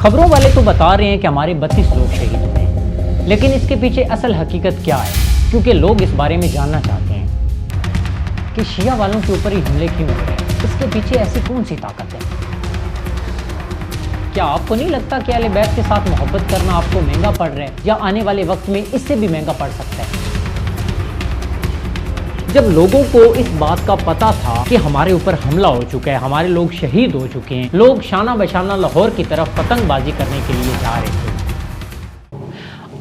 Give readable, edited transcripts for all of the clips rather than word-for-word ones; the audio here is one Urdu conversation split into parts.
خبروں والے تو بتا رہے ہیں کہ ہمارے 32 لوگ شہید ہوئے ہیں، لیکن اس کے پیچھے اصل حقیقت کیا ہے؟ کیونکہ لوگ اس بارے میں جاننا چاہتے ہیں کہ شیعہ والوں کے اوپر ہی حملے کیوں ہو رہے ہیں، اس کے پیچھے ایسی کون سی طاقت ہے؟ کیا آپ کو نہیں لگتا کہ اہل بیت کے ساتھ محبت کرنا آپ کو مہنگا پڑ رہا ہے، یا آنے والے وقت میں اس سے بھی مہنگا پڑ سکتا ہے؟ جب لوگوں کو اس بات کا پتہ تھا کہ ہمارے اوپر حملہ ہو چکا ہے، ہمارے لوگ شہید ہو چکے ہیں، لوگ شانہ بشانہ لاہور کی طرف پتنگ بازی کرنے کے لیے جا رہے تھے۔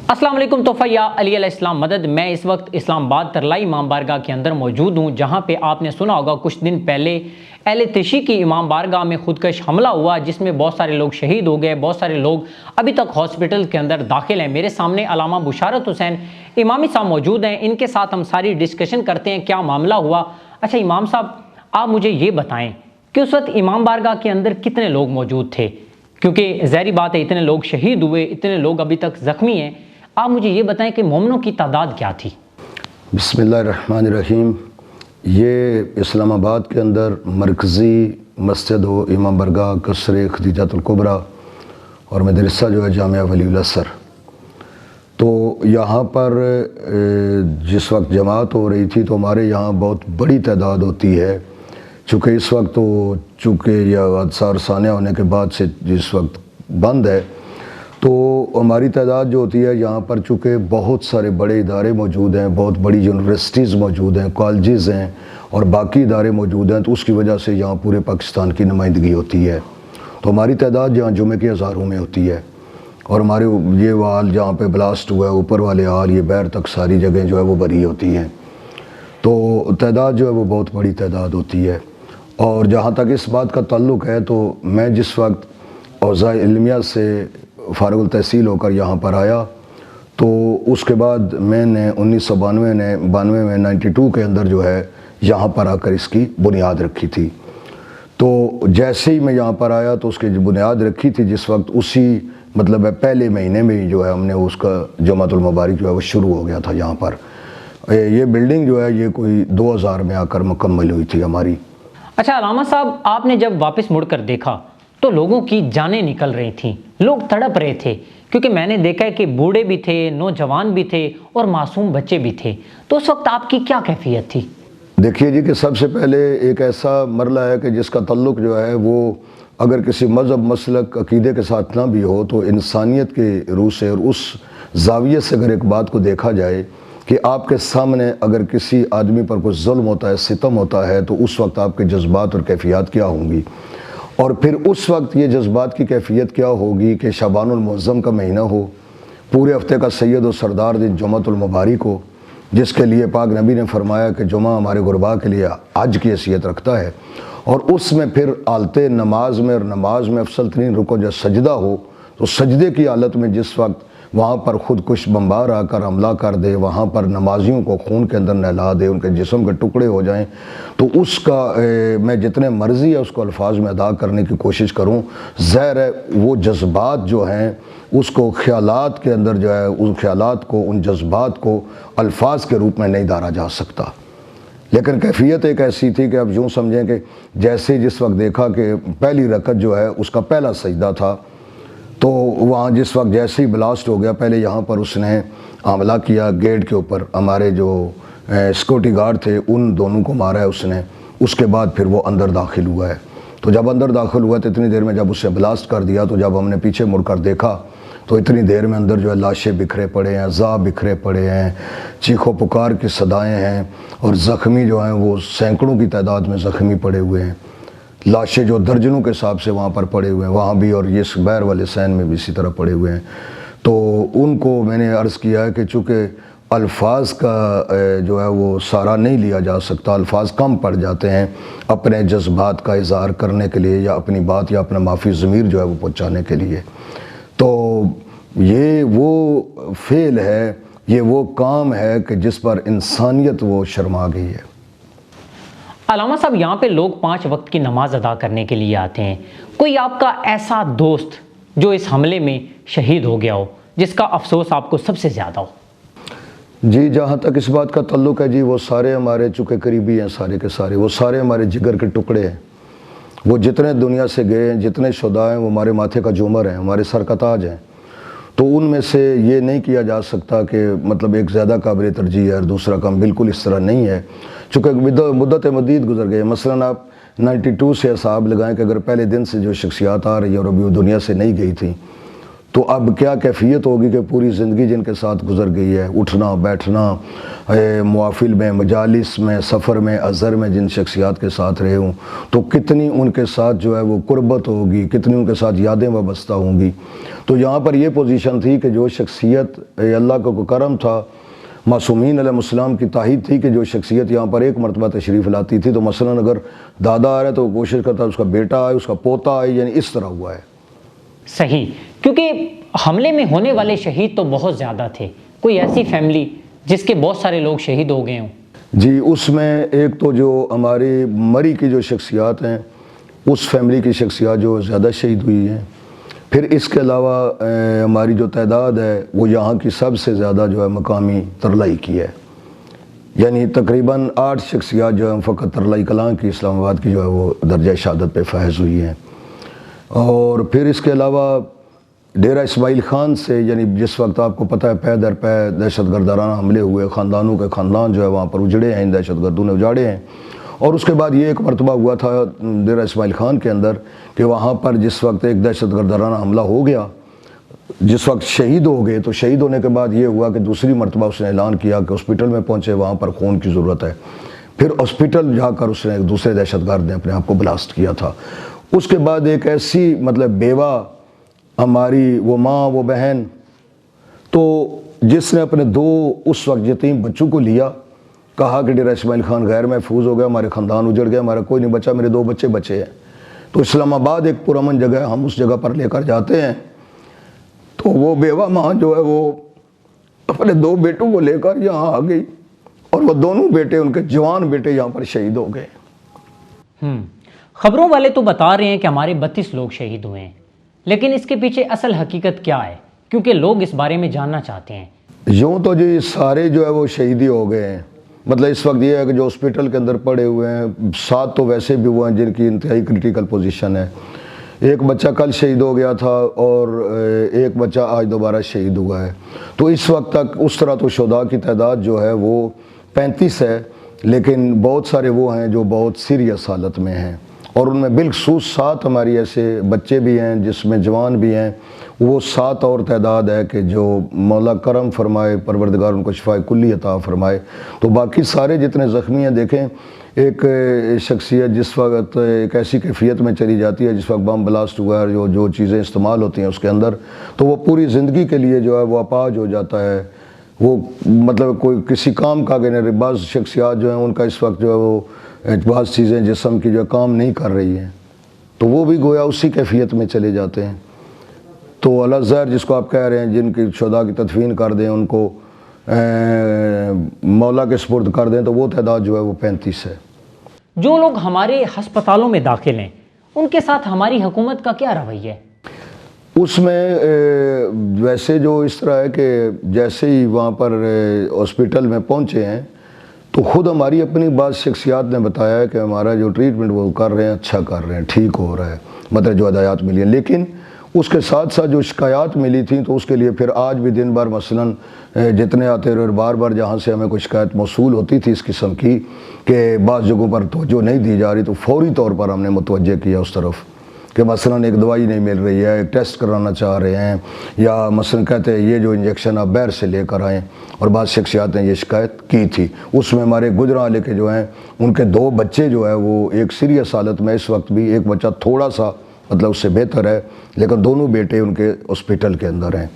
السلام علیکم، تحفہ یا علی علیہ السلام مدد۔ میں اس وقت اسلام آباد ترلائی امام بارگاہ کے اندر موجود ہوں، جہاں پہ آپ نے سنا ہوگا کچھ دن پہلے اہل تشیع کی امام بارگاہ میں خودکش حملہ ہوا، جس میں بہت سارے لوگ شہید ہو گئے، بہت سارے لوگ ابھی تک ہاسپٹل کے اندر داخل ہیں۔ میرے سامنے علامہ بشارت حسین امامی صاحب موجود ہیں، ان کے ساتھ ہم ساری ڈسکشن کرتے ہیں کیا معاملہ ہوا۔ اچھا امام صاحب، آپ مجھے یہ بتائیں کہ اس وقت امام بارگاہ کے اندر کتنے لوگ موجود تھے؟ کیونکہ ظاہری بات ہے اتنے لوگ شہید ہوئے، اتنے لوگ ابھی تک زخمی ہیں، آپ مجھے یہ بتائیں کہ مومنوں کی تعداد کیا تھی؟ بسم اللہ الرحمن الرحیم۔ یہ اسلام آباد کے اندر مرکزی مسجد و امام بارگاہ قصر خدیجۃ الکبریٰ اور مدرسہ جو ہے جامعہ ولی الاسر، تو یہاں پر جس وقت جماعت ہو رہی تھی تو ہمارے یہاں بہت بڑی تعداد ہوتی ہے، چونکہ اس وقت یہ حادثہ ثانیہ ہونے کے بعد سے جس وقت بند ہے، تو ہماری تعداد جو ہوتی ہے یہاں پر چونکہ بہت سارے بڑے ادارے موجود ہیں، بہت بڑی یونیورسٹیز موجود ہیں، کالجز ہیں اور باقی ادارے موجود ہیں، تو اس کی وجہ سے یہاں پورے پاکستان کی نمائندگی ہوتی ہے، تو ہماری تعداد یہاں جمعے کے ہزاروں میں ہوتی ہے۔ اور ہمارے یہ وال جہاں پہ بلاسٹ ہوا ہے، اوپر والے حال یہ بیر تک ساری جگہیں جو ہے وہ بھری ہوتی ہیں، تو تعداد جو ہے وہ بہت بڑی تعداد ہوتی ہے۔ اور جہاں تک اس بات کا تعلق ہے تو میں جس وقت اوضاع علمیہ سے فارغ التحصیل ہو کر یہاں پر آیا، تو اس کے بعد میں نے 1992 میں 92 کے اندر جو ہے یہاں پر آ کر اس کی بنیاد رکھی تھی۔ تو جیسے ہی میں یہاں پر آیا تو اس کی جو بنیاد رکھی تھی جس وقت، اسی مطلب ہے پہلے مہینے میں ہی جو ہے ہم نے اس کا جمعۃ المبارک جو ہے وہ شروع ہو گیا تھا یہاں پر۔ یہ بلڈنگ جو ہے یہ کوئی 2000 میں آ کر مکمل ہوئی تھی ہماری۔ اچھا علامہ صاحب، آپ نے جب واپس مڑ کر دیکھا تو لوگوں کی جانیں نکل رہی تھیں، لوگ تڑپ رہے تھے، کیونکہ میں نے دیکھا ہے کہ بوڑھے بھی تھے، نوجوان بھی تھے اور معصوم بچے بھی تھے، تو اس وقت آپ کی کیا کیفیت تھی؟ دیکھیے جی کہ سب سے پہلے ایک ایسا مرحلہ ہے کہ جس کا تعلق جو ہے وہ اگر کسی مذہب، مسلک، عقیدے کے ساتھ نہ بھی ہو، تو انسانیت کے روح سے اور اس زاویے سے اگر ایک بات کو دیکھا جائے کہ آپ کے سامنے اگر کسی آدمی پر کوئی ظلم ہوتا ہے، ستم ہوتا ہے، تو اس وقت آپ کے جذبات اور کیفیات کیا ہوں گی، اور پھر اس وقت یہ جذبات کی کیفیت کیا ہوگی کہ شعبان المعظم کا مہینہ ہو، پورے ہفتے کا سید و سردار دن جمعۃ المبارک ہو، جس کے لیے پاک نبی نے فرمایا کہ جمعہ ہمارے غرباء کے لیے حج کی حیثیت رکھتا ہے، اور اس میں پھر حالت نماز میں اور نماز میں افضل ترین رکن جب سجدہ ہو، تو سجدے کی حالت میں جس وقت وہاں پر خودکش بمبار آ کر حملہ کر دے، وہاں پر نمازیوں کو خون کے اندر نہلا دے، ان کے جسم کے ٹکڑے ہو جائیں، تو اس کا میں جتنے مرضی ہے اس کو الفاظ میں ادا کرنے کی کوشش کروں، ظاہر ہے وہ جذبات جو ہیں اس کو خیالات کے اندر جو ہے ان خیالات کو، ان جذبات کو الفاظ کے روپ میں نہیں دھارا جا سکتا۔ لیکن کیفیت ایک ایسی تھی کہ اب یوں سمجھیں کہ جیسے جس وقت دیکھا کہ پہلی رکعت جو ہے اس کا پہلا سجدہ تھا، تو وہاں جس وقت جیسے ہی بلاسٹ ہو گیا، پہلے یہاں پر اس نے حملہ کیا گیٹ کے اوپر، ہمارے جو سیکورٹی گارڈ تھے ان دونوں کو مارا ہے اس نے، اس کے بعد پھر وہ اندر داخل ہوا ہے، تو جب اندر داخل ہوا تو اتنی دیر میں جب اسے بلاسٹ کر دیا، تو جب ہم نے پیچھے مڑ کر دیکھا تو اتنی دیر میں اندر جو ہے لاشیں بکھرے پڑے ہیں، اعضاء بکھرے پڑے ہیں، چیخ و پکار کی صدائیں ہیں، اور زخمی جو ہیں وہ سینکڑوں کی تعداد میں زخمی پڑے ہوئے ہیں، لاشیں جو درجنوں کے حساب سے وہاں پر پڑے ہوئے ہیں وہاں بھی، اور یہ بیر والے سین میں بھی اسی طرح پڑے ہوئے ہیں۔ تو ان کو میں نے عرض کیا ہے کہ چونکہ الفاظ کا جو ہے وہ سہارا نہیں لیا جا سکتا، الفاظ کم پڑ جاتے ہیں اپنے جذبات کا اظہار کرنے کے لیے، یا اپنی بات یا اپنا معافی ضمیر جو ہے وہ پہنچانے کے لیے، تو یہ وہ فعل ہے، یہ وہ کام ہے کہ جس پر انسانیت وہ شرما گئی ہے۔ علامہ صاحب، یہاں پہ لوگ 5 وقت کی نماز ادا کرنے کے لیے آتے ہیں، کوئی آپ کا ایسا دوست جو اس حملے میں شہید ہو گیا ہو جس کا افسوس آپ کو سب سے زیادہ ہو؟ جی جہاں تک اس بات کا تعلق ہے جی، وہ سارے ہمارے چونکہ قریبی ہیں، سارے کے سارے وہ سارے ہمارے جگر کے ٹکڑے ہیں، وہ جتنے دنیا سے گئے ہیں، جتنے شہداء ہیں، وہ ہمارے ماتھے کا جومر ہیں، ہمارے سر کا تاج ہیں. تو ان میں سے یہ نہیں کیا جا سکتا کہ مطلب ایک زیادہ قابل ترجیح ہے اور دوسرا کم، بالکل اس طرح نہیں ہے. چونکہ مدت مدید گزر گئی. مثلاً آپ 92 سے حساب لگائیں کہ اگر پہلے دن سے جو شخصیات آ رہی ہیں اور ابھی وہ دنیا سے نہیں گئی تھیں، تو اب کیا کیفیت ہوگی کہ پوری زندگی جن کے ساتھ گزر گئی ہے، اٹھنا بیٹھنا، محافل میں، مجالس میں، سفر میں، ازہر میں جن شخصیات کے ساتھ رہے ہوں، تو کتنی ان کے ساتھ جو ہے وہ قربت ہوگی، کتنی ان کے ساتھ یادیں وابستہ ہوں گی. تو یہاں پر یہ پوزیشن تھی کہ جو شخصیت اللہ کا کوئی کرم تھا، معصومین علیہ السلام کی تائید تھی کہ جو شخصیت یہاں پر ایک مرتبہ تشریف لاتی تھی، تو مثلاً اگر دادا آ رہا ہے تو وہ کوشش کرتا ہے اس کا بیٹا آئے، اس کا پوتا آئے، یعنی اس طرح ہوا ہے. صحیح، کیونکہ حملے میں ہونے والے شہید تو بہت زیادہ تھے. کوئی ایسی فیملی جس کے بہت سارے لوگ شہید ہو گئے ہوں؟ جی، اس میں ایک تو جو ہماری مری کی جو شخصیات ہیں، اس فیملی کی شخصیات جو زیادہ شہید ہوئی ہیں. پھر اس کے علاوہ ہماری جو تعداد ہے وہ یہاں کی سب سے زیادہ جو ہے مقامی ترلائی کی ہے. یعنی تقریباً 8 شخصیات جو ہیں فقط ترلائی کلاں کی، اسلام آباد کی جو ہے وہ درجہ شہادت پہ فائز ہوئی ہیں. اور پھر اس کے علاوہ ڈیرہ اسماعیل خان سے، یعنی جس وقت آپ کو پتہ ہے پے در پے دہشت گردانہ حملے ہوئے، خاندانوں کے خاندان جو ہے وہاں پر اجڑے ہیں، دہشت گردوں نے اجاڑے ہیں. اور اس کے بعد یہ ایک مرتبہ ہوا تھا ڈیرہ اسماعیل خان کے اندر کہ وہاں پر جس وقت ایک دہشت گردانہ حملہ ہو گیا، جس وقت شہید ہو گئے، تو شہید ہونے کے بعد یہ ہوا کہ دوسری مرتبہ اس نے اعلان کیا کہ ہاسپٹل میں پہنچے، وہاں پر خون کی ضرورت ہے. پھر ہاسپٹل جا کر اس نے ایک دوسرے دہشت گرد نے اپنے آپ کو بلاسٹ کیا تھا. اس کے بعد ایک ایسی مطلب بیوہ ہماری، وہ ماں، وہ بہن، تو جس نے اپنے 2 اس وقت یتیم بچوں کو لیا، کہا کہ ڈیرہ اسماعیل خان غیر محفوظ ہو گیا، ہمارے خاندان اجڑ گیا، ہمارا کوئی نہیں بچا، میرے 2 بچے بچے ہیں. تو اسلام آباد ایک پرامن جگہ ہے، ہم اس جگہ پر لے کر جاتے ہیں. تو وہ بیوہ ماں جو ہے وہ اپنے 2 بیٹوں کو لے کر یہاں آ گئی، اور وہ دونوں بیٹے، ان کے جوان بیٹے یہاں پر شہید ہو گئے. خبروں والے تو بتا رہے ہیں کہ ہمارے 32 لوگ شہید ہوئے ہیں، لیکن اس کے پیچھے اصل حقیقت کیا ہے؟ کیونکہ لوگ اس بارے میں جاننا چاہتے ہیں. یوں تو جی سارے جو ہے وہ شہیدی ہو گئے ہیں. مطلب اس وقت یہ ہے کہ جو ہاسپٹل کے اندر پڑے ہوئے ہیں 7 تو ویسے بھی وہ ہیں جن کی انتہائی کرٹیکل پوزیشن ہے. ایک بچہ کل شہید ہو گیا تھا اور ایک بچہ آج دوبارہ شہید ہوا ہے. تو اس وقت تک اس طرح تو شہداء کی تعداد جو ہے وہ 35 ہے، لیکن بہت سارے وہ ہیں جو بہت سیریس حالت میں ہیں، اور ان میں بالخصوص 7 ہماری ایسے بچے بھی ہیں جس میں جوان بھی ہیں. وہ 7 اور تعداد ہے کہ جو مولا کرم فرمائے، پروردگار ان کو شفاء کلی عطا فرمائے. تو باقی سارے جتنے زخمی ہیں، دیکھیں ایک شخصیت جس وقت ایک ایسی کیفیت میں چلی جاتی ہے، جس وقت بم بلاسٹ ہوا ہے، جو چیزیں استعمال ہوتی ہیں اس کے اندر، تو وہ پوری زندگی کے لیے جو ہے وہ اپاہج ہو جاتا ہے. وہ مطلب کوئی کسی کام کا نہیں. بعض شخصیات جو ہیں ان کا اس وقت جو ہے وہ بعض چیزیں جسم کی جو کام نہیں کر رہی ہیں، تو وہ بھی گویا اسی کیفیت میں چلے جاتے ہیں. تو اللہ زہر جس کو آپ کہہ رہے ہیں، جن کی شہداء کی تدفین کر دیں، ان کو مولا کے سپرد کر دیں، تو وہ تعداد جو ہے وہ 35 ہے. جو لوگ ہمارے ہسپتالوں میں داخل ہیں ان کے ساتھ ہماری حکومت کا کیا رویہ ہے؟ اس میں ویسے جو اس طرح ہے کہ جیسے ہی وہاں پر ہاسپٹل میں پہنچے ہیں تو خود ہماری اپنی بعض شخصیات نے بتایا ہے کہ ہمارا جو ٹریٹمنٹ وہ کر رہے ہیں، اچھا کر رہے ہیں، ٹھیک ہو رہا ہے، مطلب جو ہدایات ملی ہیں. لیکن اس کے ساتھ ساتھ جو شکایات ملی تھیں تو اس کے لیے پھر آج بھی دن بھر مثلاً جتنے آتے رہے، بار بار جہاں سے ہمیں کوئی شکایت موصول ہوتی تھی اس قسم کی کہ بعض جگہوں پر توجہ نہیں دی جا رہی، تو فوری طور پر ہم نے متوجہ کیا اس طرف کہ مثلاً ایک دوائی نہیں مل رہی ہے، ایک ٹیسٹ کرانا چاہ رہے ہیں، یا مثلاً کہتے ہیں یہ جو انجیکشن آپ باہر سے لے کر آئیں. اور بعض شخصیات نے یہ شکایت کی تھی. اس میں ہمارے گجرانوالے کے جو ہیں ان کے 2 بچے جو ہے وہ ایک سیریس حالت میں اس وقت بھی، ایک بچہ تھوڑا سا مطلب اس سے بہتر ہے، لیکن دونوں بیٹے ان کے ہاسپٹل کے اندر ہیں.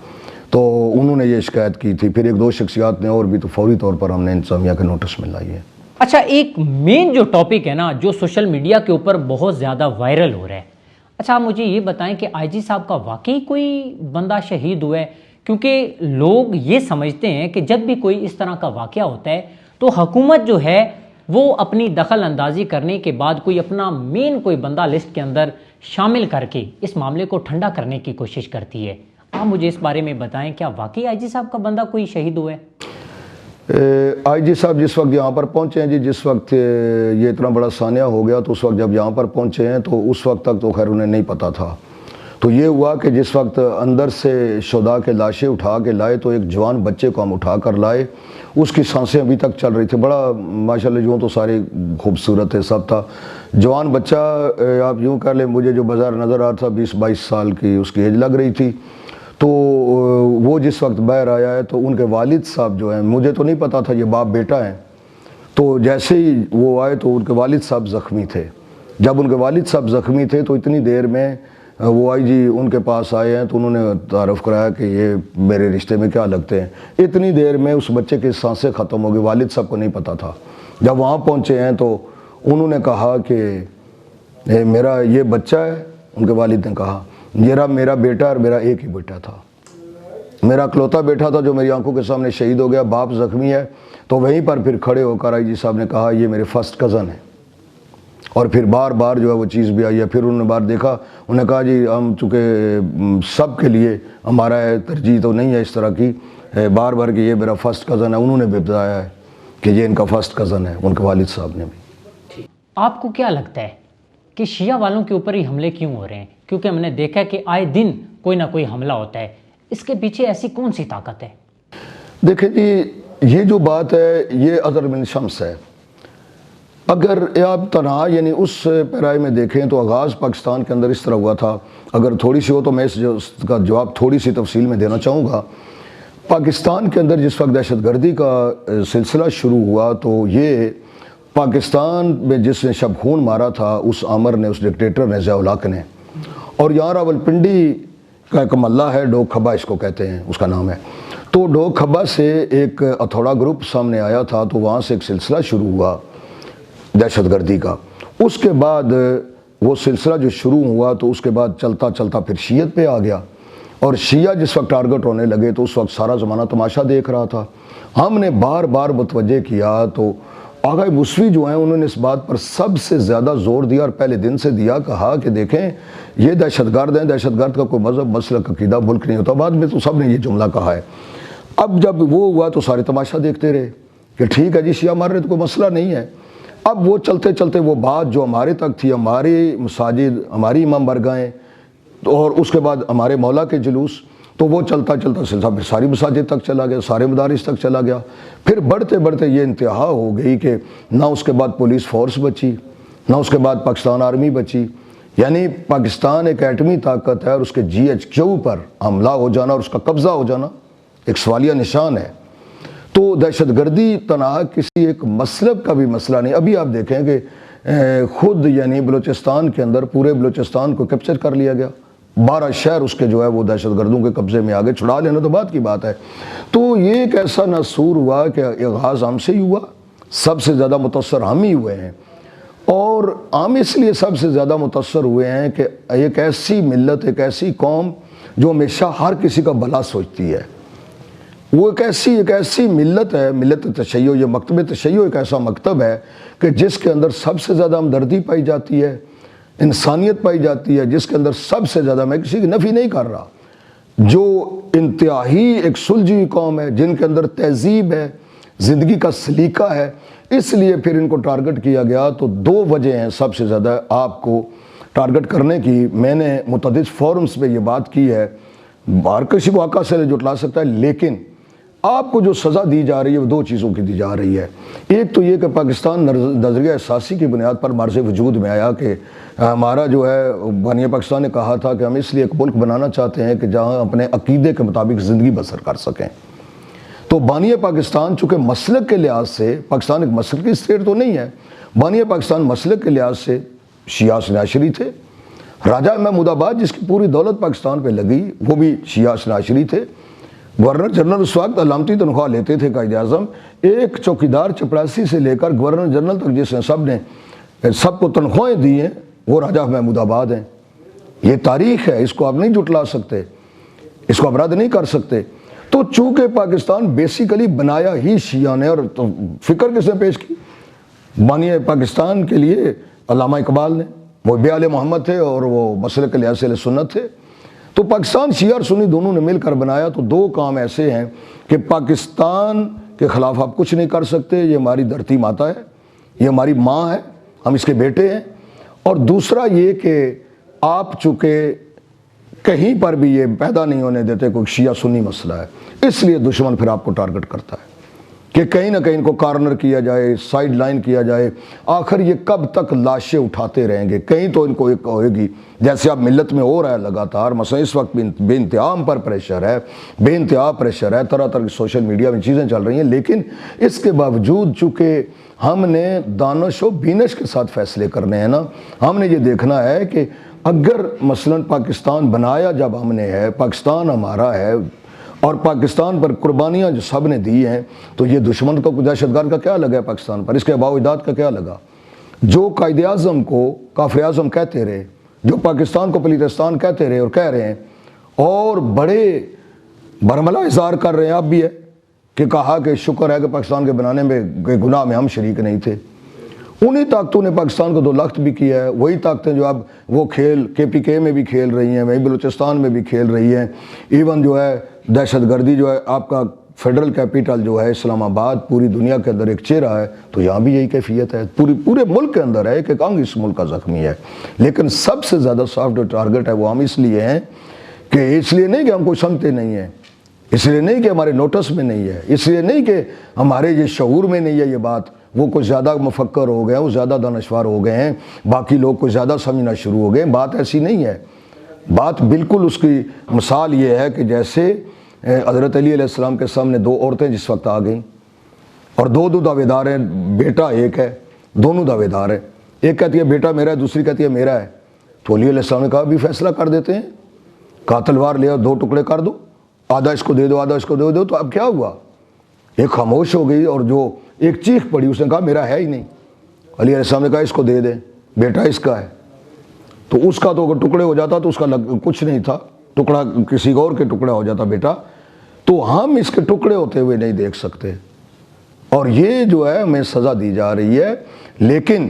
تو انہوں نے یہ شکایت کی تھی. پھر 1-2 شخصیات نے اور بھی، تو فوری طور پر ہم نے انتظامیہ کے نوٹس میں لائی ہے. اچھا، ایک مین جو ٹاپک ہے نا جو سوشل میڈیا کے اوپر بہت زیادہ وائرل ہو رہا ہے، اچھا آپ مجھے یہ بتائیں کہ آئی جی صاحب کا واقعی کوئی بندہ شہید ہوا ہے؟ کیونکہ لوگ یہ سمجھتے ہیں کہ جب بھی کوئی اس طرح کا واقعہ ہوتا ہے تو حکومت جو ہے وہ اپنی دخل اندازی کرنے کے بعد کوئی اپنا مین کوئی بندہ لسٹ کے اندر شامل کر کے اس معاملے کو ٹھنڈا کرنے کی کوشش کرتی ہے. آپ مجھے اس بارے میں بتائیں، کیا واقعی آئی جی صاحب کا بندہ کوئی شہید ہوا ہے؟ آئی جی صاحب جس وقت یہاں پر پہنچے ہیں جی، جس وقت یہ اتنا بڑا سانحہ ہو گیا تو اس وقت جب یہاں پر پہنچے ہیں تو اس وقت تک تو خیر انہیں نہیں پتہ تھا. تو یہ ہوا کہ جس وقت اندر سے شہداء کے لاشیں اٹھا کے لائے تو ایک جوان بچے کو ہم اٹھا کر لائے، اس کی سانسیں ابھی تک چل رہی تھی. بڑا ماشاءاللہ یوں تو سارے خوبصورت ہے، سب تھا. جوان بچہ آپ یوں کہہ لیں مجھے جو بظاہر نظر آ رہا تھا 20-22 سال کی اس کی ایج لگ رہی تھی. تو وہ جس وقت باہر آیا ہے تو ان کے والد صاحب جو ہیں، مجھے تو نہیں پتا تھا یہ باپ بیٹا ہیں، تو جیسے ہی وہ آئے تو ان کے والد صاحب زخمی تھے. جب ان کے والد صاحب زخمی تھے تو اتنی دیر میں وہ آئی جی ان کے پاس آئے ہیں تو انہوں نے تعارف کرایا کہ یہ میرے رشتے میں کیا لگتے ہیں. اتنی دیر میں اس بچے کی سانسیں ختم ہو گئی، والد صاحب کو نہیں پتا تھا. جب وہاں پہنچے ہیں تو انہوں نے کہا کہ میرا یہ بچہ ہے. ان کے والد نے کہا یہ میرا بیٹا اور میرا ایک ہی بیٹا تھا، میرا اکلوتا بیٹا تھا جو میری آنکھوں کے سامنے شہید ہو گیا، باپ زخمی ہے. تو وہیں پر پھر کھڑے ہو کر آئی جی صاحب نے کہا یہ میرے فرسٹ کزن ہے. اور پھر بار بار جو ہے وہ چیز بھی آئی ہے. پھر انہوں نے بار دیکھا، انہوں نے کہا جی ہم چونکہ سب کے لیے ہمارا ترجیح تو نہیں ہے اس طرح کی، بار بار کہ یہ میرا فرسٹ کزن ہے. انہوں نے بھی بتایا ہے کہ یہ ان کا فرسٹ کزن ہے، ان کے والد صاحب نے بھی. آپ کو کیا لگتا ہے کہ شیعہ والوں کے اوپر ہی حملے کیوں ہو رہے ہیں؟ کیونکہ ہم نے دیکھا کہ آئے دن کوئی نہ کوئی حملہ ہوتا ہے، اس کے پیچھے ایسی کون سی طاقت ہے؟ دیکھیں جی یہ جو بات ہے یہ اذر من شمس ہے. اگر آپ تنہا یعنی اس پیرائے میں دیکھیں تو آغاز پاکستان کے اندر اس طرح ہوا تھا. اگر تھوڑی سی ہو تو میں اس کا جواب تھوڑی سی تفصیل میں دینا چاہوں گا. پاکستان کے اندر جس وقت دہشت گردی کا سلسلہ شروع ہوا تو یہ پاکستان میں جس نے شب خون مارا تھا اس آمر نے، اس ڈکٹیٹر نے، ضیاء الحق نے. اور یہاں راولپنڈی کا ایک محلہ ہے ڈوگ کھبا اس کو کہتے ہیں، اس کا نام ہے. تو ڈوگ کھبا سے ایک اتھوڑا گروپ سامنے آیا تھا تو وہاں سے ایک سلسلہ شروع ہوا دہشت گردی کا. اس کے بعد وہ سلسلہ جو شروع ہوا تو اس کے بعد چلتا چلتا پھر شیعت پہ آ گیا. اور شیعہ جس وقت ٹارگٹ ہونے لگے تو اس وقت سارا زمانہ تماشا دیکھ رہا تھا. ہم نے بار بار متوجہ کیا تو آغا موسوی جو ہیں انہوں نے اس بات پر سب سے زیادہ زور دیا اور پہلے دن سے دیا، کہا کہ دیکھیں یہ دہشت گرد ہیں، دہشت گرد کا کوئی مذہب مسلک عقیدہ ملک نہیں ہوتا. بعد میں تو سب نے یہ جملہ کہا ہے. اب جب وہ ہوا تو سارے تماشا دیکھتے رہے کہ ٹھیک ہے جی شیعہ مار رہے تو کوئی مسئلہ نہیں ہے. اب وہ چلتے چلتے وہ بات جو ہمارے تک تھی، ہماری مساجد، ہماری امام برگاہیں اور اس کے بعد ہمارے مولا کے جلوس، تو وہ چلتا چلتا سلسلہ پھر ساری مساجد تک چلا گیا، سارے مدارس تک چلا گیا. پھر بڑھتے بڑھتے یہ انتہا ہو گئی کہ نہ اس کے بعد پولیس فورس بچی، نہ اس کے بعد پاکستان آرمی بچی. یعنی پاکستان ایک ایٹمی طاقت ہے اور اس کے GHQ پر حملہ ہو جانا اور اس کا قبضہ ہو جانا ایک سوالیہ نشان ہے. تو دہشت گردی تنہا کسی ایک مسلک کا بھی مسئلہ نہیں. ابھی آپ دیکھیں کہ خود یعنی بلوچستان کے اندر پورے بلوچستان کو کیپچر کر لیا گیا. 12 شہر اس کے جو ہے وہ دہشت گردوں کے قبضے میں آگے، چھڑا لینا تو بات کی بات ہے. تو یہ ایک ایسا نصور ہوا کہ آغاز ہم سے ہی ہوا، سب سے زیادہ متاثر ہم ہی ہوئے ہیں. اور ہم اس لیے سب سے زیادہ متاثر ہوئے ہیں کہ ایک ایسی ملت، ایک ایسی قوم جو ہمیشہ ہر کسی کا بھلا سوچتی ہے. وہ ایک ایسی ملت ہے، ملت تشیع. یہ مکتب تشیع ایک ایسا مکتب ہے کہ جس کے اندر سب سے زیادہ ہمدردی پائی جاتی ہے، انسانیت پائی جاتی ہے، جس کے اندر سب سے زیادہ، میں کسی کی نفی نہیں کر رہا، جو انتہائی ایک سلجھی قوم ہے، جن کے اندر تہذیب ہے، زندگی کا سلیقہ ہے. اس لیے پھر ان کو ٹارگٹ کیا گیا. تو 2 وجہ ہیں سب سے زیادہ آپ کو ٹارگٹ کرنے کی. میں نے متعدد فورمز پہ یہ بات کی ہے، باہر کسی واقعہ سے جٹلا سکتا ہے، لیکن آپ کو جو سزا دی جا رہی ہے وہ 2 چیزوں کی دی جا رہی ہے. ایک تو یہ کہ پاکستان نظریہ اساسی کی بنیاد پر مرز وجود میں آیا کہ ہمارا جو ہے بانی پاکستان نے کہا تھا کہ ہم اس لیے ایک ملک بنانا چاہتے ہیں کہ جہاں اپنے عقیدے کے مطابق زندگی بسر کر سکیں. تو بانی پاکستان چونکہ مسلک کے لحاظ سے، پاکستان ایک مسلکی اسٹیٹ تو نہیں ہے، بانی پاکستان مسلک کے لحاظ سے شیعہ اثنی تھے. راجہ محمود آباد جس کی پوری دولت پاکستان پہ لگی وہ بھی شیعہ اثنی تھے. گورنر جنرل اس وقت علامتی تنخواہ لیتے تھے قائد اعظم. ایک چوکیدار چپراسی سے لے کر گورنر جنرل تک جس نے سب کو تنخواہیں دی ہیں وہ راجہ محمود آباد ہیں. یہ تاریخ ہے، اس کو آپ نہیں جھٹلا سکتے، اس کو آپ رد نہیں کر سکتے. تو چونکہ پاکستان بیسیکلی بنایا ہی شیعہ نے، اور تو فکر کس نے پیش کی؟ بانی پاکستان کے لیے علامہ اقبال نے. وہ بے آل محمد تھے اور وہ مسلک کے لحاظ سے اہل سنت تھے. تو پاکستان شیعہ اور سنی دونوں نے مل کر بنایا. تو 2 کام ایسے ہیں کہ پاکستان کے خلاف آپ کچھ نہیں کر سکتے، یہ ہماری دھرتی ماتا ہے، یہ ہماری ماں ہے، ہم اس کے بیٹے ہیں۔ اور دوسرا یہ کہ آپ چونکہ کہیں پر بھی یہ پیدا نہیں ہونے دیتے کوئی شیعہ سنی مسئلہ ہے، اس لیے دشمن پھر آپ کو ٹارگٹ کرتا ہے کہ کہیں نہ کہیں ان کو کارنر کیا جائے، سائیڈ لائن کیا جائے۔ آخر یہ کب تک لاشیں اٹھاتے رہیں گے؟ کہیں تو ان کو ایک ہوئے گی، جیسے اب ملت میں ہو رہا ہے لگاتار، مثلا اس وقت بے انتہا ہم پر پریشر ہے، بے انتہا پریشر ہے، طرح طرح کی سوشل میڈیا میں چیزیں چل رہی ہیں، لیکن اس کے باوجود چونکہ ہم نے دانش و بینش کے ساتھ فیصلے کرنے ہیں نا، ہم نے یہ دیکھنا ہے کہ اگر مثلا پاکستان بنایا جب ہم نے ہے، پاکستان ہمارا ہے، اور پاکستان پر قربانیاں جو سب نے دی ہیں، تو یہ دشمن کو دہشت گرد کا کیا لگا ہے پاکستان پر؟ اس کے آباء و اجداد کا کیا لگا؟ جو قائد اعظم کو کافر اعظم کہتے رہے، جو پاکستان کو پلیتستان کہتے رہے اور کہہ رہے ہیں، اور بڑے برملا اظہار کر رہے ہیں اب بھی ہے کہ کہا کہ شکر ہے کہ پاکستان کے بنانے میں گناہ میں ہم شریک نہیں تھے، انہی طاقتوں نے پاکستان کو 2 لخت بھی کیا ہے، وہی طاقتیں جو اب وہ کھیل KPK میں بھی کھیل رہی ہیں، وہیں بلوچستان میں بھی کھیل رہی ہیں، ایون جو ہے دہشت گردی جو ہے آپ کا فیڈرل کیپٹل جو ہے اسلام آباد پوری دنیا کے اندر ایک چہرہ ہے، تو یہاں بھی یہی کیفیت ہے، پورے ملک کے اندر ہے کہ انگ اس ملک کا زخمی ہے۔ لیکن سب سے زیادہ سافٹ ٹارگٹ ہے وہ ہم اس لیے ہیں کہ اس لیے نہیں کہ ہم کوئی سمجھتے نہیں ہیں، اس لیے نہیں کہ ہمارے نوٹس میں نہیں ہے، اس لیے نہیں کہ ہمارے یہ شعور میں نہیں ہے یہ بات، وہ کچھ زیادہ مفکر ہو گئے ہیں، وہ زیادہ دانشور ہو گئے ہیں، باقی لوگ کچھ زیادہ سمجھنا شروع ہو گئے ہیں، بات ایسی نہیں ہے۔ بات بالکل اس کی مثال یہ ہے کہ جیسے حضرت علی علیہ السلام کے سامنے 2 عورتیں جس وقت آ گئیں اور دو دعوے دار ہیں، بیٹا ایک ہے، دونوں دعوے دار ہیں، ایک کہتی ہے بیٹا میرا ہے، دوسری کہتی ہے میرا ہے، تو علی علیہ السلام نے کہا بھی فیصلہ کر دیتے ہیں، کہا تلوار لے 2 ٹکڑے کر دو، آدھا اس کو دے دو آدھا اس کو دے دو۔ تو اب کیا ہوا؟ ایک خاموش ہو گئی اور جو ایک چیخ پڑی، اس نے کہا میرا ہے ہی نہیں۔ علی علیہ السلام نے کہا اس کو دے دیں، بیٹا اس کا ہے۔ تو اس کا تو اگر ٹکڑے ہو جاتا تو اس کا کچھ نہیں تھا، ٹکڑا کسی اور کے ٹکڑا ہو جاتا بیٹا، تو ہم اس کے ٹکڑے ہوتے ہوئے نہیں دیکھ سکتے، اور یہ جو ہے ہمیں سزا دی جا رہی ہے۔ لیکن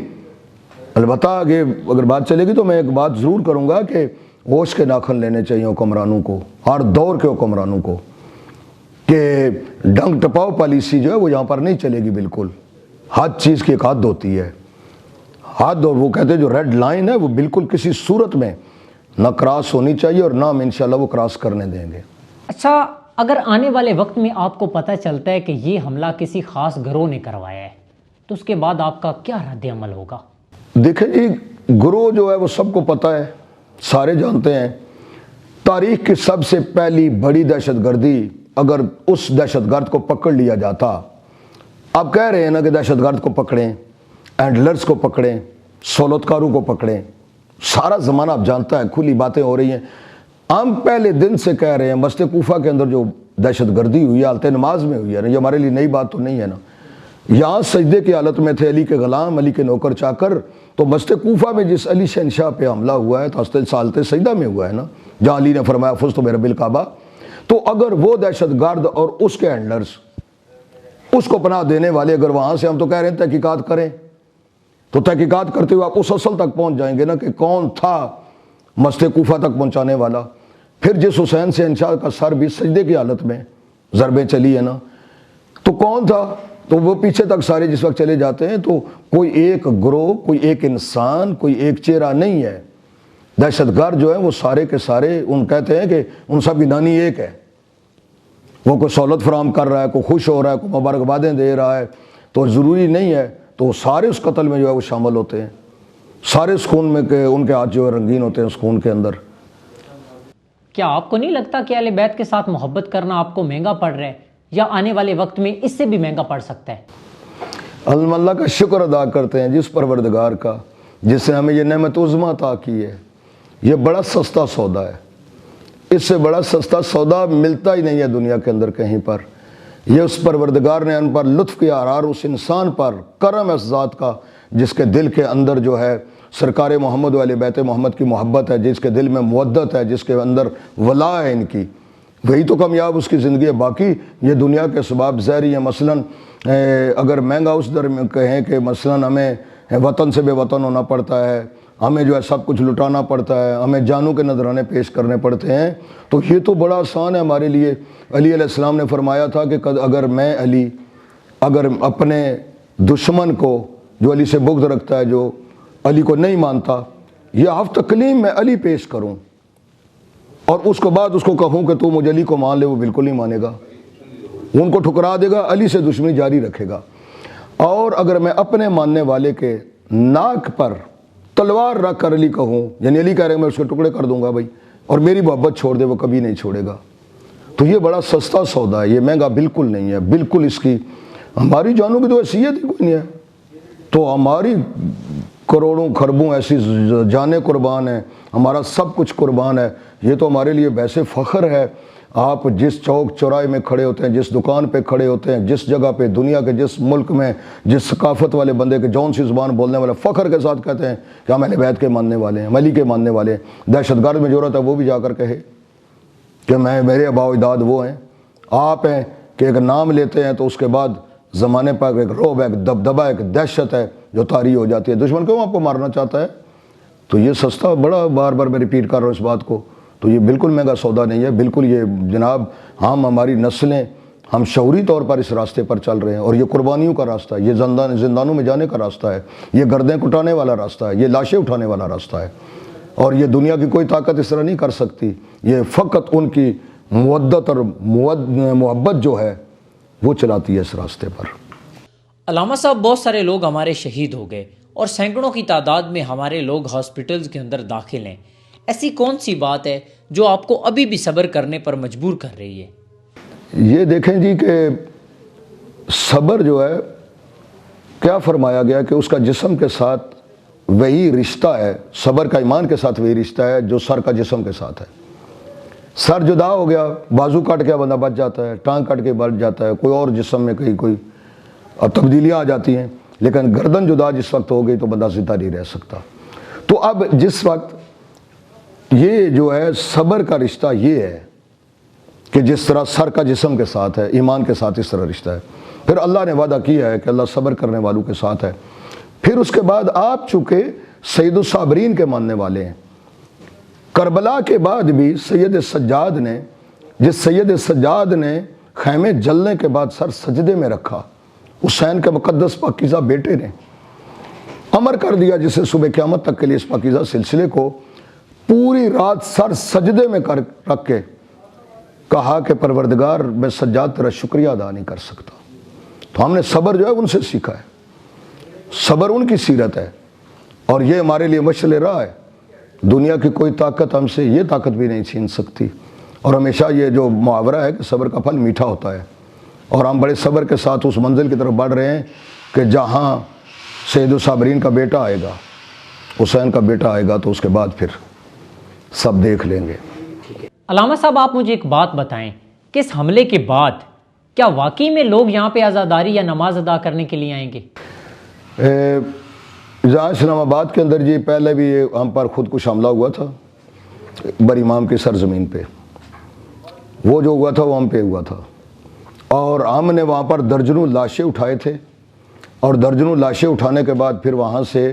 البتہ کہ اگر بات چلے گی تو میں ایک بات ضرور کروں گا کہ ہوش کے ناخن لینے چاہیے حکمرانوں کو، ہر دور کے حکمرانوں کو، کہ ڈنگ ٹپاؤ پالیسی جو ہے وہ یہاں پر نہیں چلے گی بالکل۔ ہر چیز کی ایک حد ہوتی ہے، حد، اور وہ کہتے ہیں جو ریڈ لائن ہے وہ بالکل کسی صورت میں نہ کراس ہونی چاہیے، اور نہ ہم انشاءاللہ وہ کراس کرنے دیں گے۔ اچھا، اگر آنے والے وقت میں آپ کو پتہ چلتا ہے کہ یہ حملہ کسی خاص گروہ نے کروایا ہے، تو اس کے بعد آپ کا کیا رد عمل ہوگا؟ دیکھیں جی، گروہ جو ہے وہ سب کو پتہ ہے، سارے جانتے ہیں۔ تاریخ کی سب سے پہلی بڑی دہشت گردی، اگر اس دہشت گرد کو پکڑ لیا جاتا، آپ کہہ رہے ہیں نا کہ دہشت گرد کو پکڑیں، اینڈلرز کو پکڑیں، سولتکاروں کو پکڑیں، سارا زمانہ آپ جانتا ہے، کھلی باتیں ہو رہی ہیں۔ ہم پہلے دن سے کہہ رہے ہیں مسجد کوفہ کے اندر جو دہشت گردی ہوئی ہے، حالت نماز میں ہوئی ہے نا، یہ ہمارے لیے نئی بات تو نہیں ہے نا۔ یہاں سجدے کی حالت میں تھے علی کے غلام، علی کے نوکر چاکر، تو مسجد کوفہ میں جس علی شہنشاہ پہ حملہ ہوا ہے تو سالت سجدہ میں ہوا ہے نا، جہاں علی نے فرمایا فزت برب الکعبہ۔ تو اگر وہ دہشت گرد اور اس کے ہینڈلرز، اس کو پناہ دینے والے، اگر وہاں سے، ہم تو کہہ رہے ہیں تحقیقات کریں، تو تحقیقات کرتے ہوئے آپ اس اصل تک پہنچ جائیں گے نا کہ کون تھا مسجد کوفہ تک پہنچانے والا۔ پھر جس حسین شہنشاہ کا سر بھی سجدے کی حالت میں ضربیں چلی ہے نا، تو کون تھا؟ تو وہ پیچھے تک سارے جس وقت چلے جاتے ہیں، تو کوئی ایک گروہ، کوئی ایک انسان، کوئی ایک چہرہ نہیں ہے۔ دہشت گرد جو ہے وہ سارے کے سارے، ان کہتے ہیں کہ ان سب کی دانی ایک ہے، وہ کوئی سہولت فراہم کر رہا ہے، کوئی خوش ہو رہا ہے، کوئی مبارکبادیں دے رہا ہے، تو ضروری نہیں ہے تو سارے اس قتل میں جو ہے وہ شامل ہوتے ہیں، سارے اس خون میں کہ ان کے ہاتھ جو ہے رنگین ہوتے ہیں اس خون کے اندر۔ کیا آپ کو نہیں لگتا کہ اہل بیت کے ساتھ محبت کرنا آپ کو مہنگا پڑ رہا ہے، یا آنے والے وقت میں اس سے بھی مہنگا پڑ سکتا ہے؟ اللہ کا شکر ادا کرتے ہیں جس پروردگار کا، جس نے ہمیں یہ نعمت عظمیٰ عطا کی ہے۔ یہ بڑا سستا سودا ہے، اس سے بڑا سستا سودا ملتا ہی نہیں ہے دنیا کے اندر کہیں پر۔ یہ اس پروردگار نے ان پر لطف کیا، اور اس انسان پر کرم اس ذات کا جس کے دل کے اندر جو ہے سرکار محمد و اہل بیت محمد کی محبت ہے، جس کے دل میں مودت ہے، جس کے اندر ولا ہے ان کی، وہی تو کامیاب اس کی زندگی ہے۔ باقی یہ دنیا کے اسباب ظاہری ہیں، مثلاً اگر مہنگا اس در میں کہیں کہ مثلاً ہمیں وطن سے بے وطن ہونا پڑتا ہے، ہمیں جو ہے سب کچھ لٹانا پڑتا ہے، ہمیں جانوں کے نذرانے پیش کرنے پڑتے ہیں، تو یہ تو بڑا آسان ہے ہمارے لیے۔ علی علیہ السلام نے فرمایا تھا کہ اگر میں علی اگر اپنے دشمن کو جو علی سے بغض رکھتا ہے، جو علی کو نہیں مانتا، یہ ہفت تکلیم میں علی پیش کروں اور اس کے بعد اس کو کہوں کہ تو مجھے علی کو مان لے، وہ بالکل نہیں مانے گا، ان کو ٹھکرا دے گا، علی سے دشمنی جاری رکھے گا۔ اور اگر میں اپنے ماننے والے کے ناک پر تلوار رکھ کر علی کہوں، یعنی علی کہہ رہے ہیں میں اس کے ٹکڑے کر دوں گا بھائی، اور میری محبت چھوڑ دے، وہ کبھی نہیں چھوڑے گا، تو یہ بڑا سستا سودا ہے، یہ مہنگا بالکل نہیں ہے، بالکل اس کی ہماری جانوں کی تو حیثیت ہی کوئی نہیں ہے، تو ہماری کروڑوں خربوں ایسی جانیں قربان ہیں، ہمارا سب کچھ قربان ہے، یہ تو ہمارے لیے ویسے فخر ہے۔ آپ جس چوک چوراہے میں کھڑے ہوتے ہیں، جس دکان پہ کھڑے ہوتے ہیں، جس جگہ پہ دنیا کے جس ملک میں جس ثقافت والے بندے کے جون سی زبان بولنے والے فخر کے ساتھ کہتے ہیں کہ ہم اہل بیت کے ماننے والے ہیں، علی کے ماننے والے ہیں، دہشت گرد میں ضرورت ہے وہ بھی جا کر کہے کہ میرے آباء و اجداد وہ ہیں، آپ ہیں کہ ایک نام لیتے ہیں تو اس کے بعد زمانے پر ایک رعب ہے، ایک دبدبہ، ایک دہشت ہے جو طاری ہو جاتی ہے۔ دشمن کیوں آپ کو مارنا چاہتا ہے؟ تو یہ سستا، بڑا بار بار میں ریپیٹ کر رہا ہوں اس بات کو، تو یہ بالکل مہنگا سودا نہیں ہے، بالکل یہ جناب ہماری نسلیں ہم شعوری طور پر اس راستے پر چل رہے ہیں، اور یہ قربانیوں کا راستہ ہے، یہ زندانوں میں جانے کا راستہ ہے، یہ گردیں کٹانے والا راستہ ہے، یہ لاشیں اٹھانے والا راستہ ہے، اور یہ دنیا کی کوئی طاقت اس طرح نہیں کر سکتی، یہ فقط ان کی مودت اور محبت جو ہے وہ چلاتی ہے اس راستے پر۔ علامہ صاحب، بہت سارے لوگ ہمارے شہید ہو گئے اور سینکڑوں کی تعداد میں ہمارے لوگ ہاسپٹلز کے اندر داخل ہیں، ایسی کون سی بات ہے جو آپ کو ابھی بھی صبر کرنے پر مجبور کر رہی ہے؟ یہ دیکھیں جی کہ صبر جو ہے، کیا فرمایا گیا کہ اس کا جسم کے ساتھ وہی رشتہ ہے، صبر کا ایمان کے ساتھ وہی رشتہ ہے جو سر کا جسم کے ساتھ ہے۔ سر جدا ہو گیا، بازو کٹ گیا بندہ بچ جاتا ہے، ٹانگ کٹ کے بچ جاتا ہے، کوئی اور جسم میں کہیں کوئی تبدیلیاں آ جاتی ہیں، لیکن گردن جدا جس وقت ہو گئی تو بندہ زندہ نہیں رہ سکتا۔ تو اب جس وقت یہ جو ہے صبر کا رشتہ یہ ہے کہ جس طرح سر کا جسم کے ساتھ ہے، ایمان کے ساتھ اس طرح رشتہ ہے، پھر اللہ نے وعدہ کیا ہے کہ اللہ صبر کرنے والوں کے ساتھ ہے۔ پھر اس کے بعد آپ چونکہ سید الصابرین کے ماننے والے ہیں، کربلا کے بعد بھی سید سجاد نے، جس سید سجاد نے خیمے جلنے کے بعد سر سجدے میں رکھا، حسین کے مقدس پاکیزہ بیٹے نے امر کر دیا جسے صبح قیامت تک کے لیے اس پاکیزہ سلسلے کو پوری رات سر سجدے میں رکھ کے کہا کہ پروردگار میں سجاد تیرا شکریہ ادا نہیں کر سکتا۔ تو ہم نے صبر جو ہے ان سے سیکھا ہے، صبر ان کی سیرت ہے، اور یہ ہمارے لیے مشعل راہ ہے۔ دنیا کی کوئی طاقت ہم سے یہ طاقت بھی نہیں چھین سکتی، اور ہمیشہ یہ جو محاورہ ہے کہ صبر کا پھل میٹھا ہوتا ہے، اور ہم بڑے صبر کے ساتھ اس منزل کی طرف بڑھ رہے ہیں کہ جہاں سید الصابرین کا بیٹا آئے گا، حسین کا بیٹا آئے گا، تو اس کے بعد پھر سب دیکھ لیں گے۔ علامہ صاحب، آپ مجھے ایک بات بتائیں کہ اس حملے کے بعد کیا واقعی میں لوگ یہاں پہ عزاداری یا نماز ادا کرنے کے لیے آئیں گے؟ جہاں اسلام آباد کے اندر جی پہلے بھی ہم پر خود کش حملہ ہوا تھا بر امام کی سرزمین پہ، وہ جو ہوا تھا وہ ہم پہ ہوا تھا، اور ہم نے وہاں پر درجنوں لاشیں اٹھائے تھے، اور درجنوں لاشیں اٹھانے کے بعد پھر وہاں سے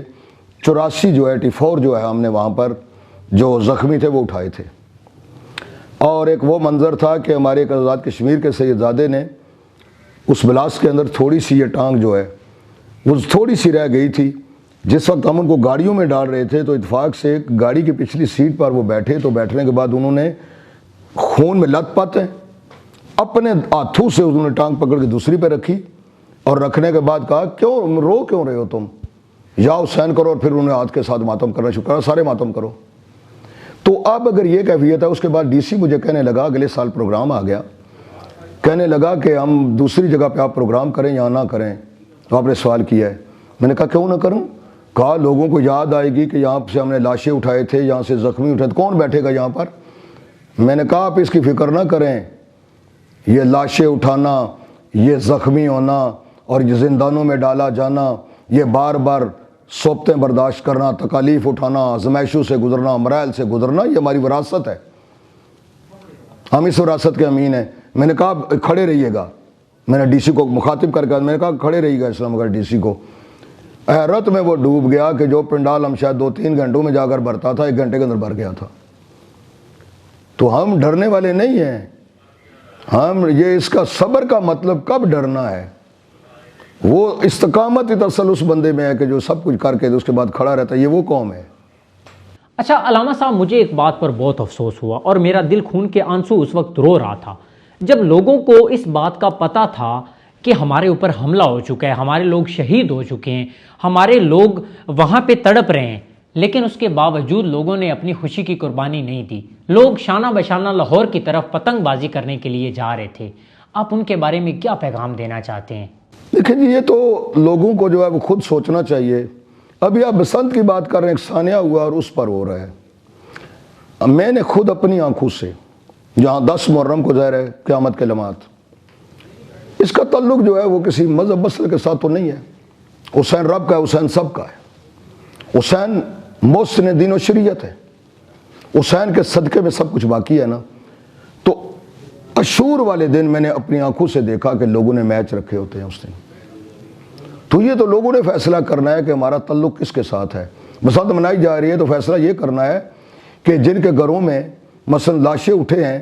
84 جو ہے 84 جو ہے ہم نے وہاں پر جو زخمی تھے وہ اٹھائے تھے۔ اور ایک وہ منظر تھا کہ ہمارے ایک آزاد کشمیر کے سیدزادے نے اس بلاس کے اندر تھوڑی سی یہ ٹانگ جو ہے وہ تھوڑی سی رہ گئی تھی، جس وقت ہم ان کو گاڑیوں میں ڈال رہے تھے تو اتفاق سے گاڑی کی پچھلی سیٹ پر وہ بیٹھے، تو بیٹھنے کے بعد انہوں نے خون میں لت پت ہیں اپنے ہاتھوں سے انہوں نے ٹانگ پکڑ کے دوسری پہ رکھی، اور رکھنے کے بعد کہا کیوں رو کیوں رہے ہو تم، یا حسین کرو، اور پھر انہوں نے ہاتھ کے ساتھ ماتم کرنا شروع کرا، سارے ماتم کرو۔ تو اب اگر یہ کیفیت ہے، اس کے بعد ڈی سی مجھے کہنے لگا، اگلے سال پروگرام آ گیا، کہنے لگا کہ ہم دوسری جگہ پہ آپ پروگرام کریں یا نہ کریں، تو آپ نے سوال کیا ہے۔ میں نے کہا کیوں نہ کروں؟ کہا لوگوں کو یاد آئے گی کہ یہاں سے ہم نے لاشیں اٹھائے تھے، یہاں سے زخمی اٹھائے تھے، کون بیٹھے گا یہاں پر؟ میں نے کہا آپ اس کی فکر نہ کریں، یہ لاشیں اٹھانا، یہ زخمی ہونا اور یہ زندانوں میں ڈالا جانا، یہ بار بار صوبتیں برداشت کرنا، تکالیف اٹھانا، آزمائشوں سے گزرنا، مراحل سے گزرنا، یہ ہماری وراثت ہے، ہم اس وراثت کے امین ہیں۔ میں نے کہا کھڑے رہیے گا، میں نے ڈی سی کو مخاطب کر کے میں نے کہا کھڑے رہیے گا اسلام آباد ڈی سی کو۔ حیرت میں وہ ڈوب گیا کہ جو پنڈال ہم شاید 2-3 گھنٹوں میں جا کر بھرتا تھا 1 گھنٹے کے اندر بھر گیا تھا۔ تو ہم ڈرنے والے نہیں ہیں، ہم یہ اس کا صبر کا مطلب کب ڈرنا ہے وہ استقامت ہی اصل اس بندے میں ہے کہ جو سب کچھ کر کے اس کے بعد کھڑا رہتا ہے، یہ وہ قوم ہے۔ اچھا علامہ صاحب، مجھے ایک بات پر بہت افسوس ہوا اور میرا دل خون کے آنسو اس وقت رو رہا تھا جب لوگوں کو اس بات کا پتہ تھا کہ ہمارے اوپر حملہ ہو چکا ہے، ہمارے لوگ شہید ہو چکے ہیں، ہمارے لوگ وہاں پہ تڑپ رہے ہیں، لیکن اس کے باوجود لوگوں نے اپنی خوشی کی قربانی نہیں دی۔ لوگ شانہ بشانہ لاہور کی طرف پتنگ بازی کرنے کے لیے جا رہے تھے۔ آپ ان کے بارے میں کیا پیغام دینا چاہتے ہیں؟ دیکھیں جی، یہ تو لوگوں کو جو ہے وہ خود سوچنا چاہیے۔ ابھی آپ بسنت کی بات کر رہے ہیں، ایک ثانیہ ہوا اور اس پر ہو رہا ہے۔ میں نے خود اپنی آنکھوں سے، جہاں 10 محرم کو ظاہر ہے قیامت کے لمحات، اس کا تعلق جو ہے وہ کسی مذہب مسئلے کے ساتھ تو نہیں ہے۔ حسین رب کا ہے، حسین سب کا ہے۔ حسین محسن دین و شریعت ہے۔ حسین کے صدقے میں سب کچھ باقی ہے نا۔ تو عاشور والے دن میں نے اپنی آنکھوں سے دیکھا کہ لوگوں نے میچ رکھے ہوتے ہیں اس دن۔ تو یہ تو لوگوں نے فیصلہ کرنا ہے کہ ہمارا تعلق کس کے ساتھ ہے۔ بسنت منائی جا رہی ہے تو فیصلہ یہ کرنا ہے کہ جن کے گھروں میں مثلا لاشیں اٹھے ہیں،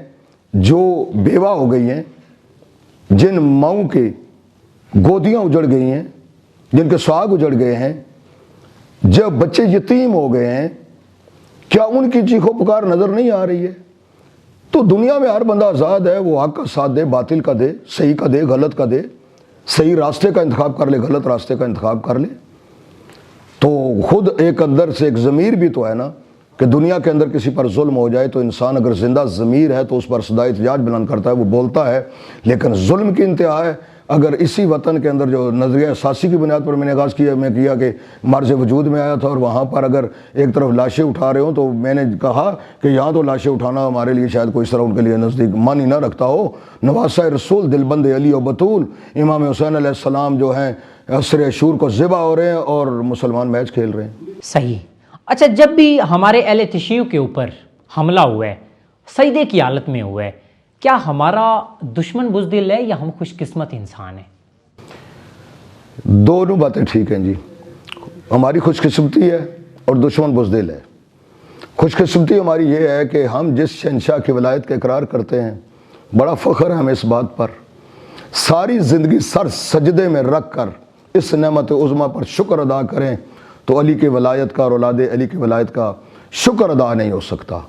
جو بیوہ ہو گئی ہیں، جن ماؤں کی گودیاں اجڑ گئی ہیں، جن کے سہاگ اجڑ گئے ہیں، جب بچے یتیم ہو گئے ہیں، کیا ان کی چیخو پکار نظر نہیں آ رہی ہے؟ تو دنیا میں ہر بندہ آزاد ہے، وہ حق کا ساتھ دے، باطل کا دے، صحیح کا دے، غلط کا دے، صحیح راستے کا انتخاب کر لے، غلط راستے کا انتخاب کر لے۔ تو خود ایک اندر سے ایک ضمیر بھی تو ہے نا کہ دنیا کے اندر کسی پر ظلم ہو جائے تو انسان اگر زندہ ضمیر ہے تو اس پر صدائے احتجاج بلند کرتا ہے، وہ بولتا ہے۔ لیکن ظلم کی انتہا ہے اگر اسی وطن کے اندر جو نظریہ اساسی کی بنیاد پر میں نے آغاز کیا کہ مرز وجود میں آیا تھا اور وہاں پر اگر ایک طرف لاشیں اٹھا رہے ہوں تو میں نے کہا کہ یہاں تو لاشیں اٹھانا ہمارے لیے شاید کوئی اس طرح ان کے لیے نزدیک معنی نہ رکھتا ہو۔ نواسہ رسول، دلبند علی و بطول، امام حسین علیہ السلام جو ہیں عصر عاشور کو ذبح ہو رہے ہیں اور مسلمان میچ کھیل رہے ہیں۔ صحیح۔ اچھا، جب بھی ہمارے اہل تشیع کے اوپر حملہ ہوا ہے، سجدے کی حالت میں ہوا ہے، کیا ہمارا دشمن بزدل ہے یا ہم خوش قسمت انسان ہیں؟ دونوں باتیں ٹھیک ہیں جی۔ ہماری خوش قسمتی ہے اور دشمن بزدل ہے۔ خوش قسمتی ہماری یہ ہے کہ ہم جس شہنشاہ کی ولایت کا اقرار کرتے ہیں، بڑا فخر ہے ہمیں اس بات پر، ساری زندگی سر سجدے میں رکھ کر اس نعمت عظمیٰ پر شکر ادا کریں تو علی کی ولایت کا اور اولاد علی کی ولایت کا شکر ادا نہیں ہو سکتا۔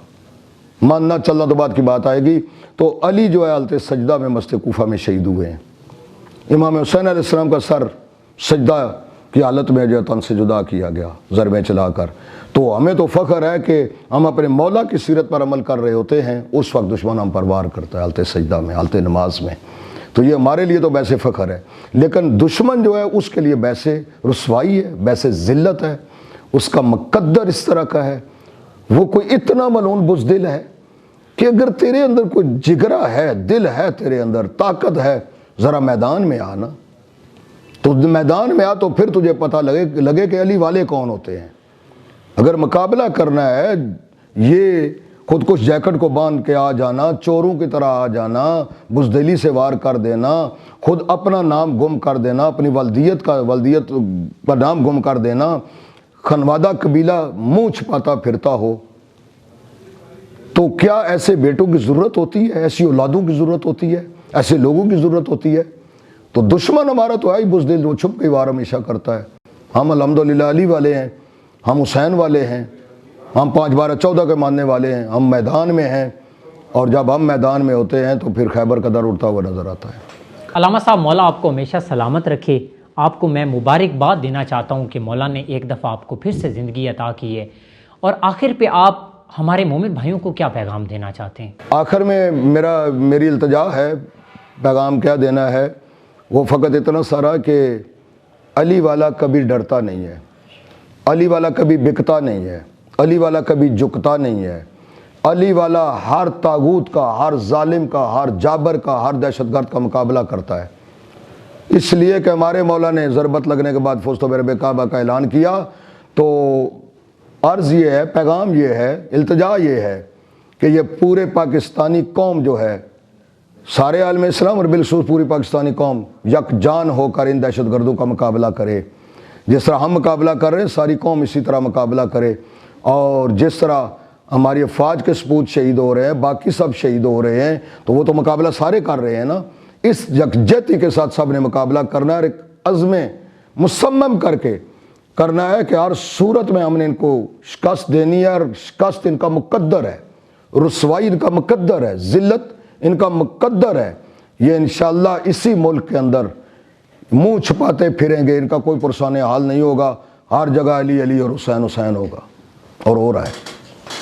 ماننا چلنا تو بات کی بات آئے گی۔ تو علی جو ہے حالت سجدہ میں مسجد کوفہ میں شہید ہوئے ہیں۔ امام حسین علیہ السلام کا سر سجدہ کی حالت میں جو تن سے جدا کیا گیا ضربیں چلا کر۔ تو ہمیں تو فخر ہے کہ ہم اپنے مولا کی سیرت پر عمل کر رہے ہوتے ہیں، اس وقت دشمن ہم پر وار کرتا ہے حالت سجدہ میں، حالت نماز میں۔ تو یہ ہمارے لیے تو ویسے فخر ہے، لیکن دشمن جو ہے اس کے لیے ویسے رسوائی ہے، ویسے ذلت ہے، اس کا مقدر اس طرح کا ہے، وہ کوئی اتنا ملعون بزدل ہے کہ اگر تیرے اندر کوئی جگرا ہے، دل ہے، تیرے اندر طاقت ہے، ذرا میدان میں آنا۔ تو میدان میں آ تو پھر تجھے پتہ لگے کہ علی والے کون ہوتے ہیں۔ اگر مقابلہ کرنا ہے، یہ خود کش جیکٹ کو باندھ کے آ جانا، چوروں کی طرح آ جانا، بزدلی سے وار کر دینا، خود اپنا نام گم کر دینا، اپنی والدیت کا نام گم کر دینا، خنوادہ قبیلہ منہ چھپاتا پھرتا ہو، تو کیا ایسے بیٹوں کی ضرورت ہوتی ہے؟ ایسی اولادوں کی ضرورت ہوتی ہے؟ ایسے لوگوں کی ضرورت ہوتی ہے؟ تو دشمن ہمارا تو ہے ہی بزدل، جو چھپ کے وار ہمیشہ کرتا ہے۔ ہم الحمدللہ علی والے ہیں، ہم حسین والے ہیں، ہم 5 12 14 کے ماننے والے ہیں، ہم میدان میں ہیں، اور جب ہم میدان میں ہوتے ہیں تو پھر خیبر کا در اڑتا ہوا نظر آتا ہے۔ علامہ صاحب، مولا آپ کو ہمیشہ سلامت رکھے۔ آپ کو میں مبارکباد دینا چاہتا ہوں کہ مولا نے ایک دفعہ آپ کو پھر سے زندگی عطا کی ہے، اور آخر پہ آپ ہمارے مومن بھائیوں کو کیا پیغام دینا چاہتے ہیں؟ آخر میں میری التجا ہے، پیغام کیا دینا ہے، وہ فقط اتنا سارا کہ علی والا کبھی ڈرتا نہیں ہے، علی والا کبھی بکتا نہیں ہے، علی والا کبھی جھکتا نہیں ہے، علی والا ہر طاغوت کا، ہر ظالم کا، ہر جابر کا، ہر دہشت گرد کا مقابلہ کرتا ہے۔ اس لیے کہ ہمارے مولا نے ضربت لگنے کے بعد فزت برب کعبہ کا اعلان کیا، تو عرض یہ ہے، پیغام یہ ہے، التجا یہ ہے کہ یہ پورے پاکستانی قوم جو ہے، سارے عالم اسلام اور بالخصوص پوری پاکستانی قوم یکجان ہو کر ان دہشت گردوں کا مقابلہ کرے۔ جس طرح ہم مقابلہ کر رہے ہیں، ساری قوم اسی طرح مقابلہ کرے، اور جس طرح ہماری افواج کے سپوت شہید ہو رہے ہیں، باقی سب شہید ہو رہے ہیں، تو وہ تو مقابلہ سارے کر رہے ہیں نا۔ اس یکجہتی کے ساتھ سب نے مقابلہ کرنا ہے، عزم مصمم کر کے کرنا ہے کہ ہر صورت میں ہم نے ان کو شکست دینی ہے، اور شکست ان کا مقدر ہے، رسوائی ان کا مقدر ہے، ذلت ان کا مقدر ہے۔ یہ انشاءاللہ اسی ملک کے اندر منہ چھپاتے پھریں گے، ان کا کوئی پرسان حال نہیں ہوگا، ہر جگہ علی علی اور حسین حسین ہوگا، اور ہو رہا ہے۔